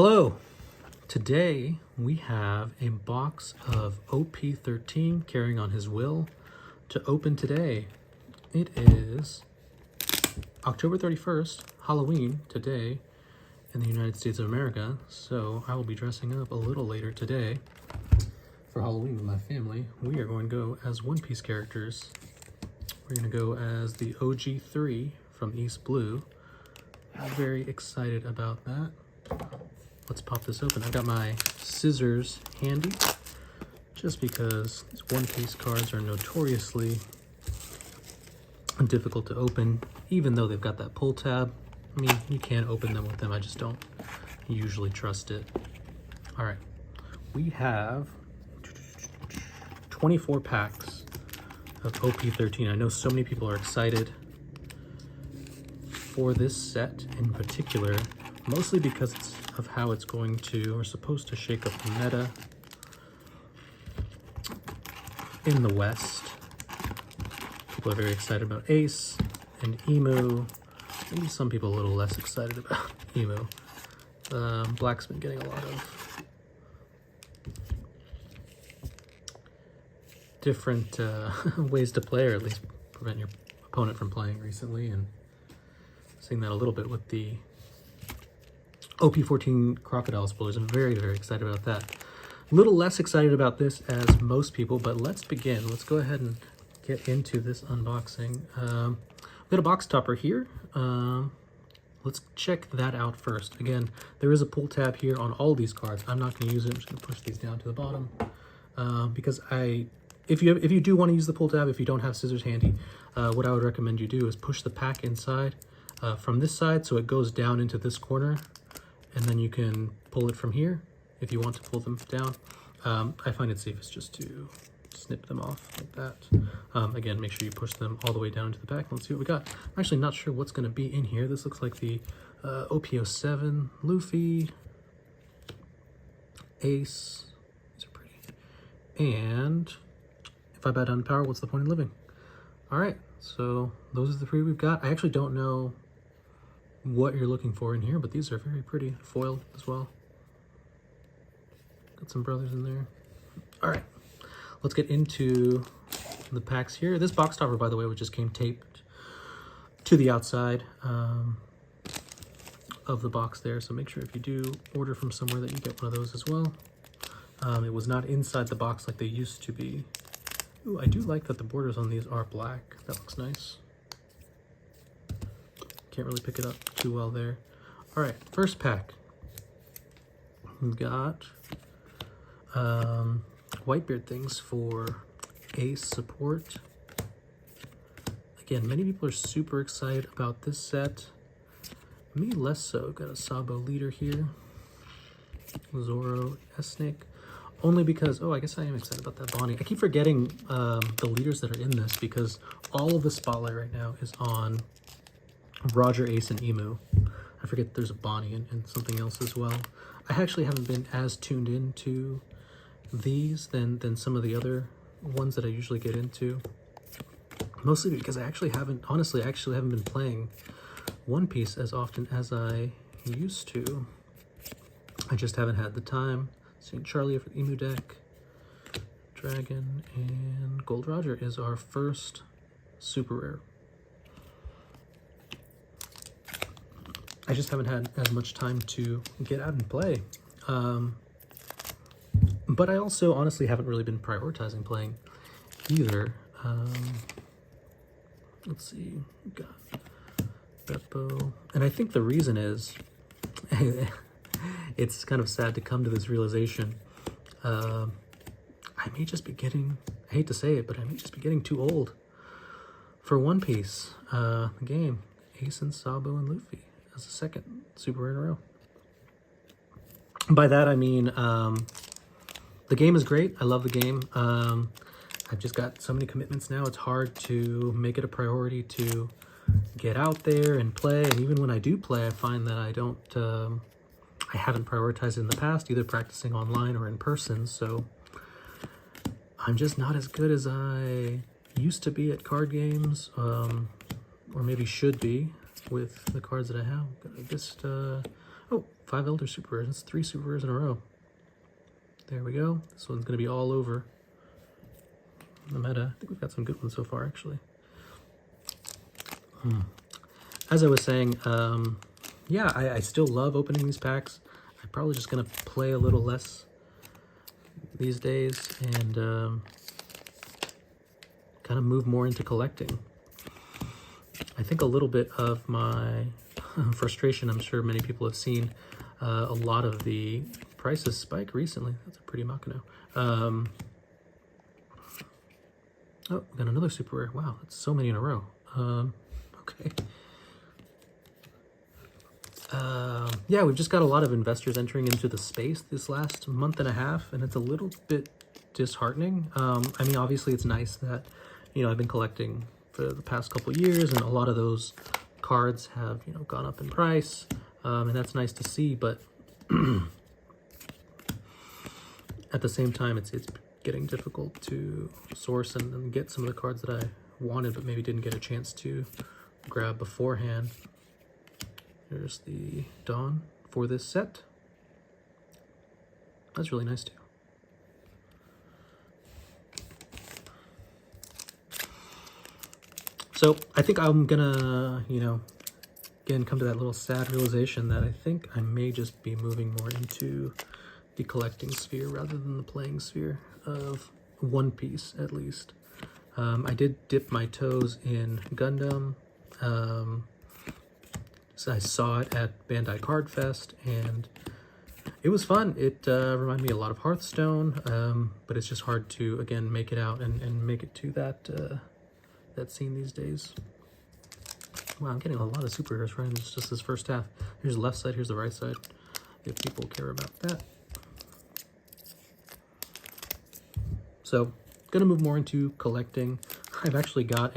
Hello! Today we have a box of OP13 carrying on his will to open today. It is October 31st, Halloween today in the United States of America, so I will be dressing up a little later today for Halloween with my family. We are going to go as One Piece characters. We're going to go as the OG3 from East Blue. I'm very excited about that. Let's pop this open. I've got my scissors handy, just because these One Piece cards are notoriously difficult to open, even though they've got that pull tab. I mean, you can open them with them, I just don't usually trust it. All right, we have 24 packs of OP13. I know so many people are excited for this set in particular, mostly because of how it's going to, or supposed to, shake up the meta in the West. People are very excited about Ace and Emu. Maybe some people a little less excited about Emu. Black's been getting a lot of different ways to play, or at least prevent your opponent from playing recently, and seeing that a little bit with the OP14 Crocodile Spoilers. I'm very, very excited about that. A little less excited about this as most people, but let's begin. Let's go ahead and get into this unboxing. We got a box topper here. Let's check that out first. Again, there is a pull tab here on all these cards. I'm not going to use it. I'm just going to push these down to the bottom because if you do want to use the pull tab, if you don't have scissors handy, what I would recommend you do is push the pack inside from this side so it goes down into this corner, and then you can pull it from here if you want to pull them down. I find it safest just to snip them off like that. Again, make sure you push them all the way down into the pack. Let's see what we got. I'm actually not sure what's going to be in here. This looks like the OP07 Luffy, Ace. These are pretty. And if I bet on power, what's the point in living? All right, so those are the three we've got. I actually don't know what you're looking for in here, but these are very pretty, foiled as well. Got some brothers in there. All right, let's get into the packs here. This box topper, by the way, which just came taped to the outside of the box there, so make sure if you do order from somewhere that you get one of those as well. It was not inside the box like they used to be. Ooh, I do like that the borders on these are black. That looks nice. Can't really pick it up too well there. All right, first pack. We've got Whitebeard things for Ace support. Again, many people are super excited about this set. Me less so. Got a Sabo leader here. Zoro, Esnik. Only because, oh, I guess I am excited about that Bonnie. I keep forgetting the leaders that are in this because all of the spotlight right now is on Roger, Ace, and Emu. I forget there's a Bonnie and something else as well. I actually haven't been as tuned into these than some of the other ones that I usually get into. Mostly because I actually haven't been playing One Piece as often as I used to. I just haven't had the time. St. Charlie for the Emu deck. Dragon and Gold Roger is our first super rare. I just haven't had as much time to get out and play. But I also honestly haven't really been prioritizing playing either. Let's see, we've got Beppo. And I think the reason is, it's kind of sad to come to this realization. I may just be getting, I hate to say it, but I may just be getting too old for One Piece. The game, Ace and Sabo and Luffy as a second super rare in a row. By that I mean, the game is great. I love the game. I've just got so many commitments now. It's hard to make it a priority to get out there and play. And even when I do play, I find that I haven't prioritized it in the past, either practicing online or in person. So I'm just not as good as I used to be at card games, or maybe should be with the cards that I have. Got a Vista, Oh, 5 Elder Super Rares. That's 3 Super Rares in a row. There we go. This one's going to be all over the meta. I think we've got some good ones so far, actually. As I was saying, yeah, I still love opening these packs. I'm probably just going to play a little less these days and kind of move more into collecting. I think a little bit of my frustration, I'm sure many people have seen a lot of the prices spike recently. That's a pretty Makino. Oh, got another super rare. Wow, that's so many in a row. Okay. Yeah, we've just got a lot of investors entering into the space this last month and a half, and it's a little bit disheartening. I mean, obviously it's nice that, you know, I've been collecting for the past couple of years, and a lot of those cards have, you know, gone up in price, and that's nice to see, but at the same time, it's getting difficult to source and get some of the cards that I wanted, but maybe didn't get a chance to grab beforehand. There's the Dawn for this set. That's really nice too. So I think I'm gonna, you know, again, come to that little sad realization that I think I may just be moving more into the collecting sphere rather than the playing sphere of One Piece, at least. I did dip my toes in Gundam. So I saw it at Bandai Card Fest, and it was fun. It reminded me a lot of Hearthstone, but it's just hard to, again, make it out and make it to that that scene these days. Wow, I'm getting a lot of super rares right in just this first half. Here's the left side, here's the right side, if people care about that. So, gonna move more into collecting. I've actually got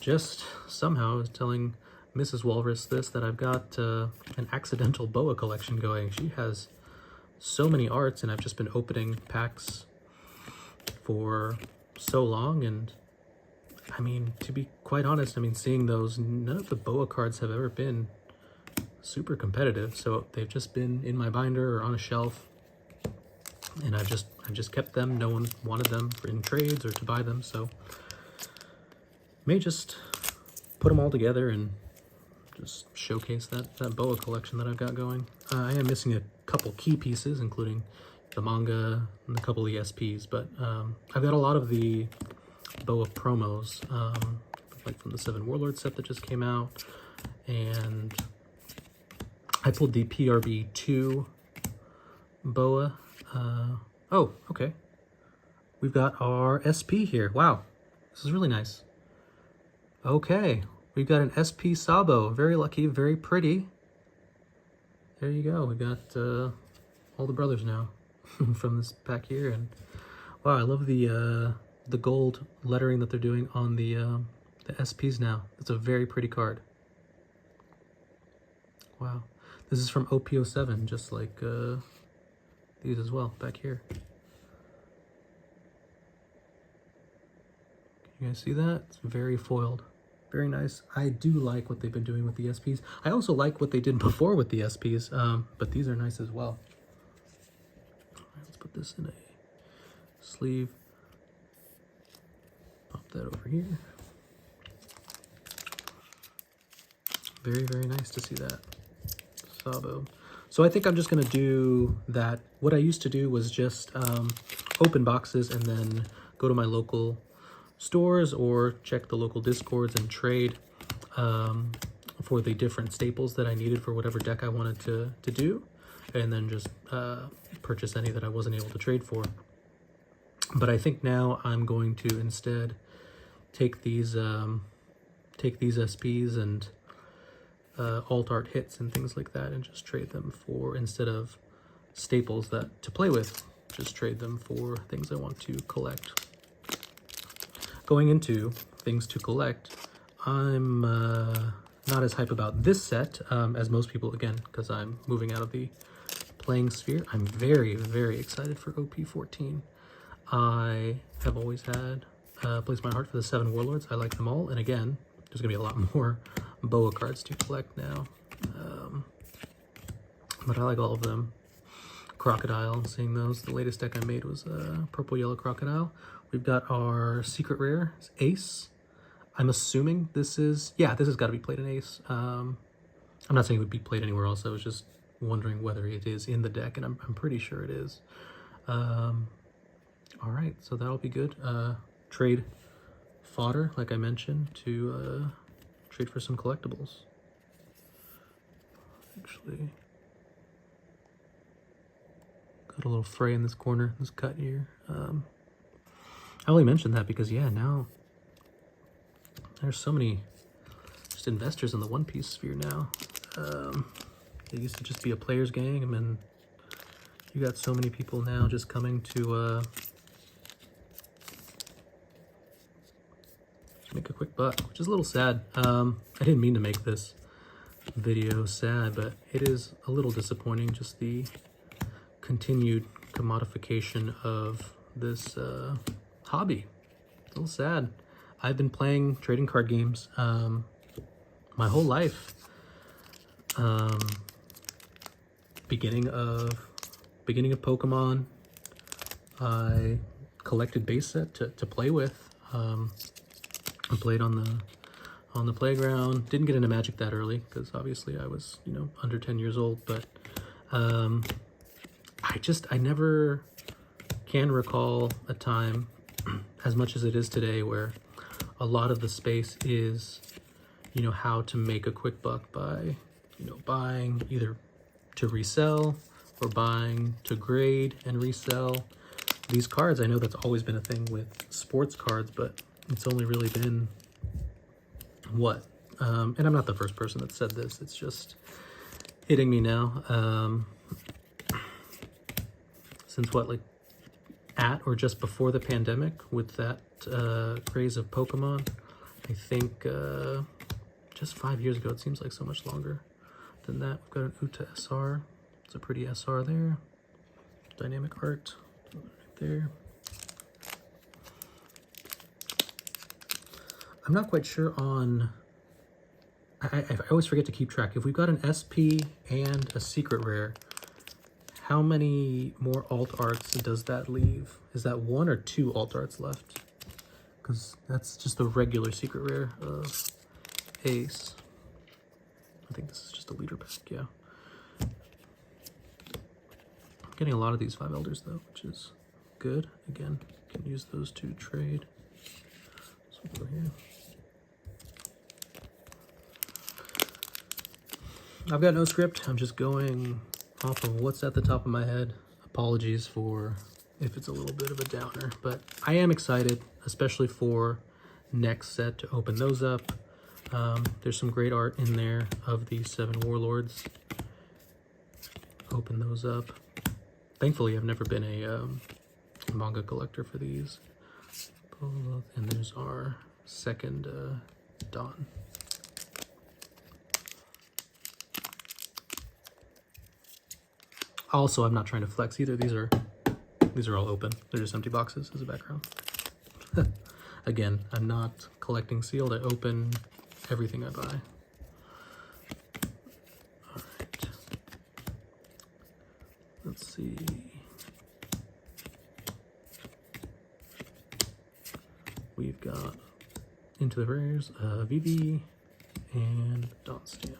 just somehow I was telling Mrs. Walrus that I've got an accidental boa collection going. She has so many arts, and I've just been opening packs for so long, and I mean, to be quite honest, I mean, seeing those, none of the boa cards have ever been super competitive, so they've just been in my binder or on a shelf, and I've just kept them. No one wanted them in trades or to buy them, so may just put them all together and just showcase that boa collection that I've got going. I am missing a couple key pieces, including the manga and a couple of the SPs, but I've got a lot of the boa promos, like from the 7 Warlord set that just came out, and I pulled the PRB2 boa. Oh, okay. We've got our SP here. Wow, this is really nice. Okay, we've got an SP Sabo. Very lucky, very pretty. There you go. We got all the brothers now from this pack here, and wow, I love the gold lettering that they're doing on the SPs now. It's a very pretty card. Wow, this is from OP13, just like these as well back here. Can you guys see that? It's very foiled. Very nice. I do like what they've been doing with the SPs. I also like what they did before with the SPs, but these are nice as well. All right, let's put this in a sleeve. Pop that over here. Very, very nice to see that. Sabo. So I think I'm just going to do that. What I used to do was just open boxes and then go to my local stores or check the local discords and trade for the different staples that I needed for whatever deck I wanted to do, and then just purchase any that I wasn't able to trade for. But I think now I'm going to instead take these SPs and alt art hits and things like that and just trade them for, instead of staples that to play with, just trade them for things I want to collect. Going into things to collect, I'm not as hype about this set as most people, again, because I'm moving out of the playing sphere. I'm very, very excited for OP14. I have always had placed my heart for the 7 Warlords. I like them all, and again, there's going to be a lot more boa cards to collect now. but I like all of them. Crocodile, seeing those. The latest deck I made was purple yellow crocodile. We've got our secret rare, Ace. I'm assuming this is, yeah, this has got to be played in Ace. I'm not saying it would be played anywhere else. I was just wondering whether it is in the deck, and I'm pretty sure it is. All right, so that'll be good. Trade fodder, like I mentioned, to trade for some collectibles. Actually, got a little fray in this corner, this cut here. I only mentioned that because, yeah, now there's so many just investors in the One Piece sphere now. It used to just be a player's game, and then you got so many people now just coming to make a quick buck, which is a little sad. I didn't mean to make this video sad, but it is a little disappointing, just the continued commodification of this hobby. It's a little sad. I've been playing trading card games my whole life. Beginning of Pokemon, I collected base set to play with. I played on the playground. Didn't get into Magic that early because obviously I was, you know, under 10 years old. But I never can recall a time as much as it is today where a lot of the space is, you know, how to make a quick buck by, you know, buying either to resell or buying to grade and resell these cards. I know that's always been a thing with sports cards, but it's only really been what? And I'm not the first person that said this. It's just hitting me now. Since what, like at or just before the pandemic with that craze of Pokemon, I think just 5 years ago. It seems like so much longer than that. We've got an Uta SR. It's a pretty SR there. Dynamic art right there. I'm not quite sure on, I always forget to keep track. If we've got an SP and a secret rare, how many more alt arts does that leave? Is that 1 or 2 alt arts left? Because that's just the regular secret rare of Ace. I think this is just a leader pack, yeah. I'm getting a lot of these 5 elders though, which is good. Again, can use those to trade. So we'll go here. I've got no script. I'm just going off of what's at the top of my head. Apologies for if it's a little bit of a downer, but I am excited, especially for next set to open those up. There's some great art in there of the 7 warlords. Open those up. Thankfully, I've never been a manga collector for these. And there's our second Dawn. Also, I'm not trying to flex either. These are all open. They're just empty boxes as a background. Again, I'm not collecting sealed. I open everything I buy. All right. Let's see. We've got Into the Rares, VV, and Dawn Stamp.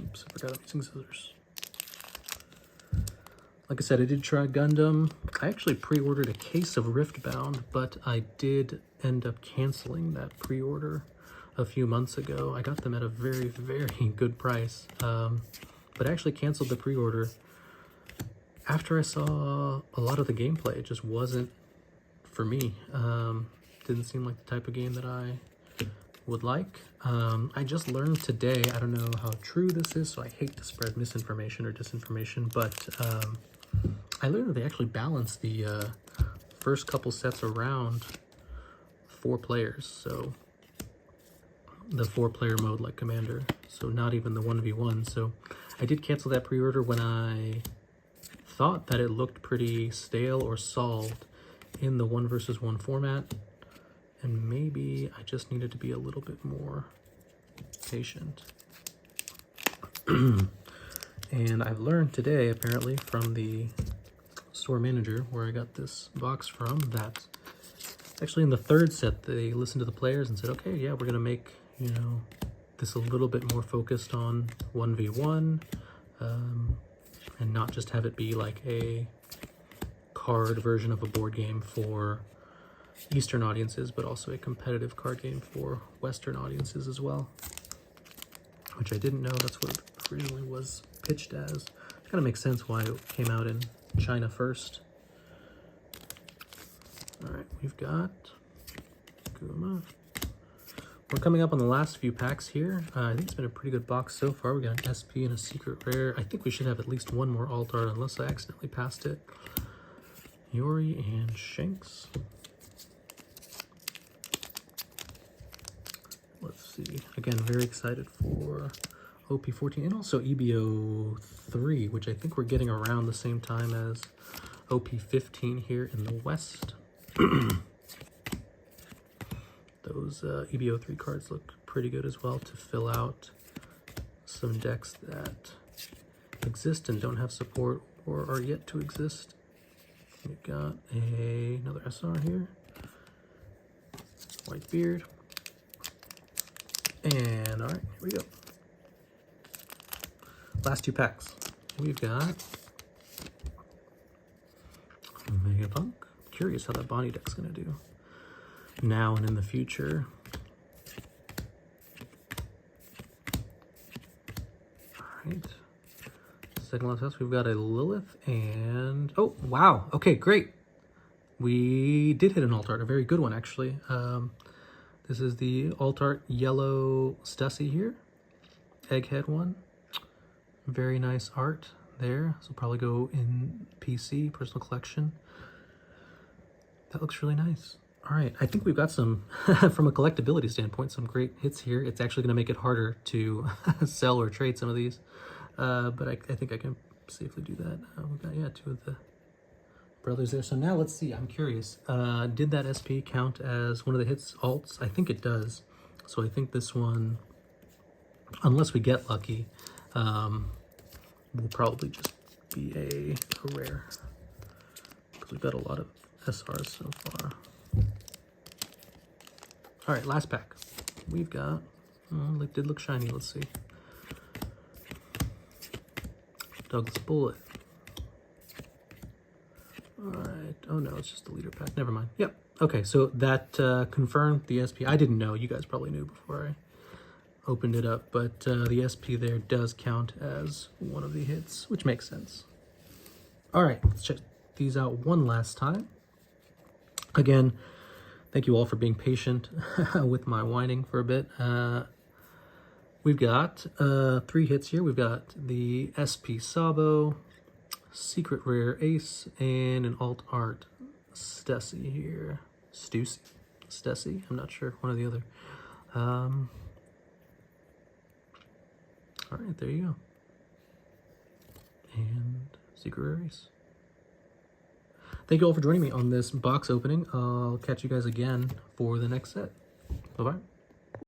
Oops, I forgot I'm using scissors. Like I said, I did try Gundam. I actually pre-ordered a case of Riftbound, but I did end up canceling that pre-order a few months ago. I got them at a very, very good price. But I actually canceled the pre-order after I saw a lot of the gameplay. It just wasn't for me. Didn't seem like the type of game that I would like. I just learned today, I don't know how true this is, so I hate to spread misinformation or disinformation, but I learned that they actually balance the first couple sets around 4 players, so the 4-player mode like Commander, so not even the 1v1. So I did cancel that pre-order when I thought that it looked pretty stale or solved in the 1 versus 1 format, and maybe I just needed to be a little bit more patient. And I've learned today, apparently, from the store manager where I got this box from, that actually in the third set, they listened to the players and said, okay, yeah, we're going to make, you know, this a little bit more focused on 1v1, and not just have it be like a card version of a board game for Eastern audiences, but also a competitive card game for Western audiences as well, which I didn't know that's what it originally was pitched as. Kind of makes sense why it came out in China first. All right, we've got Guma. We're coming up on the last few packs here. I think it's been a pretty good box so far. We got an SP and a secret rare. I think we should have at least one more alt art unless I accidentally passed it. Yori and Shanks. Let's see. Again, very excited for OP14 and also EBO3, which I think we're getting around the same time as OP15 here in the West. Those EBO3 cards look pretty good as well to fill out some decks that exist and don't have support or are yet to exist. We've got another SR here. White Beard. And all right, here we go. Last two packs. We've got Megapunk. Curious how that Bonnie deck's gonna do now and in the future. All right. Second last house, we've got a Lilith and oh wow. Okay, great. We did hit an alt art, a very good one actually. This is the alt art yellow Stussy here, egghead one. Very nice art there. This will probably go in PC, personal collection. That looks really nice. All right, I think we've got some, from a collectability standpoint, some great hits here. It's actually gonna make it harder to sell or trade some of these, but I think I can safely do that. We've got, yeah, two of the brothers there. So now let's see, I'm curious. Did that SP count as one of the hits alts? I think it does. So I think this one, unless we get lucky, will probably just be a rare. Because we've got a lot of SRs so far. All right, last pack. We've got, oh, it did look shiny, let's see. Douglas Bullet. All right, oh no, it's just the leader pack, never mind. Yep, okay, so that confirmed the SP. I didn't know, you guys probably knew before I opened it up, but the SP there does count as one of the hits, which makes sense. All right, let's check these out one last time. Again, thank you all for being patient with my whining for a bit. We've got 3 hits here. We've got the SP Sabo, secret rare Ace, and an alt art Stussy here. Stussy, I'm not sure, one or the other. All right, there you go. And secret rare Ace. Thank you all for joining me on this box opening. I'll catch you guys again for the next set. Bye-bye.